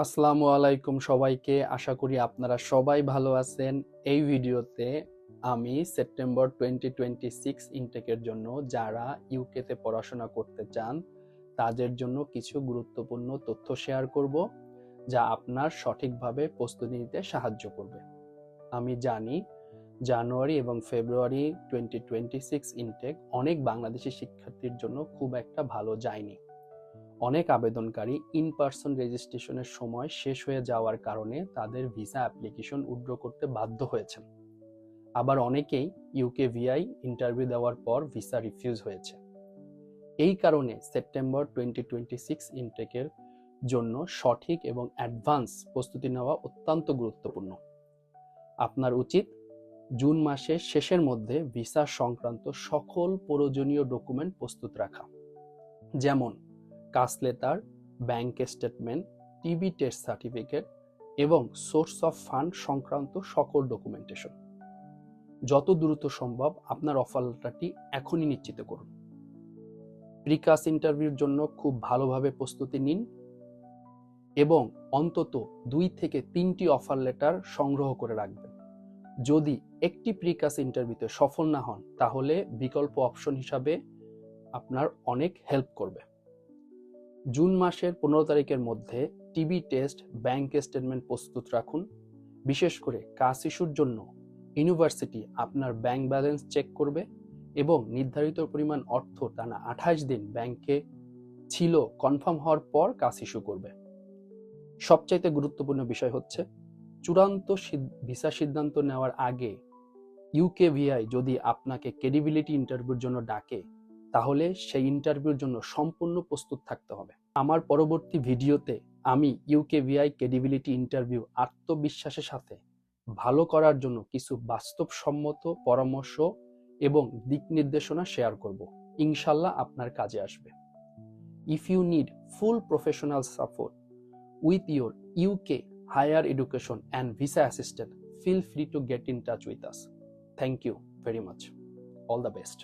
আসসালামু আলাইকুম সবাইকে। আশা করি আপনারা সবাই ভালো আছেন। এই ভিডিওতে আমি সেপ্টেম্বর 2026 ইনটেকের জন্য যারা ইউকেতে পড়াশোনা করতে চান তাদের জন্য কিছু গুরুত্বপূর্ণ তথ্য শেয়ার করব, যা আপনার সঠিকভাবে প্রস্তুতি নিতে সাহায্য করবে। আমি জানি জানুয়ারি এবং ফেব্রুয়ারি 2026 ইনটেক অনেক বাংলাদেশি শিক্ষার্থীর জন্য খুব একটা ভালো যায়নি। অনেক আবেদনকারী ইন পার্সন রেজিস্ট্রেশনের সময় শেষ হয়ে যাওয়ার কারণে তাদের ভিসা অ্যাপ্লিকেশন উইথড্র করতে বাধ্য হয়েছেন। আবার অনেকেই ইউকে ভিআই ইন্টারভিউ দেওয়ার পর ভিসা রিফিউজ হয়েছে। এই কারণে সেপ্টেম্বর 2026 ইনটেকের জন্য সঠিক এবং অ্যাডভান্স প্রস্তুতি নেওয়া অত্যন্ত গুরুত্বপূর্ণ। আপনার উচিত জুন মাসের শেষের মধ্যে ভিসা সংক্রান্ত সকল প্রয়োজনীয় ডকুমেন্ট প্রস্তুত রাখা, যেমন caste letter, bank statement, TB test certificate এবং সোর্স অফ ফান্ড সংক্রান্ত সকল ডকুমেন্টেশন। যত দ্রুত সম্ভব আপনার অফার লেটারটি এখনই নিশ্চিত করুন। প্রিকাস ইন্টারভিউর জন্য খুব ভালোভাবে প্রস্তুতি নিন এবং অন্তত 2 থেকে 3টি অফার লেটার সংগ্রহ করে রাখবেন। যদি একটি প্রিকাস ইন্টারভিউতে সফল না হন, তাহলে বিকল্প অপশন হিসাবে আপনার অনেক হেল্প করবে। জুন মাসের 15 তারিখের মধ্যে টিবি টেস্ট, ব্যাংক স্টেটমেন্ট প্রস্তুত রাখুন। বিশেষ করে কাজ ইস্যুর জন্য ইউনিভার্সিটি আপনার ব্যাংক ব্যালেন্স চেক করবে এবং নির্ধারিত পরিমাণ অর্থ টানা 28 দিন ব্যাংকে ছিল কনফার্ম হওয়ার পর কাজ ইস্যু করবে। সবচাইতে গুরুত্বপূর্ণ বিষয় হচ্ছে, চূড়ান্ত ভিসা সিদ্ধান্ত নেওয়ার আগে ইউকে ভিআই যদি আপনাকে ক্রেডিবিলিটি ইন্টারভিউর জন্য ডাকে, তাহলে সেই ইন্টারভিউর জন্য সম্পূর্ণ প্রস্তুত থাকতে হবে। আমার পরবর্তী ভিডিওতে আমি ইউকে ভিআই ক্রেডিবিলিটি ইন্টারভিউ আত্মবিশ্বাসের সাথে ভালো করার জন্য কিছু বাস্তবসম্মত পরামর্শ এবং দিক নির্দেশনা শেয়ার করব। ইনশাল্লাহ আপনার কাজে আসবে। If you need full professional support with your UK higher education and visa assistant, feel free to get in touch with us. Thank you very much. All the best.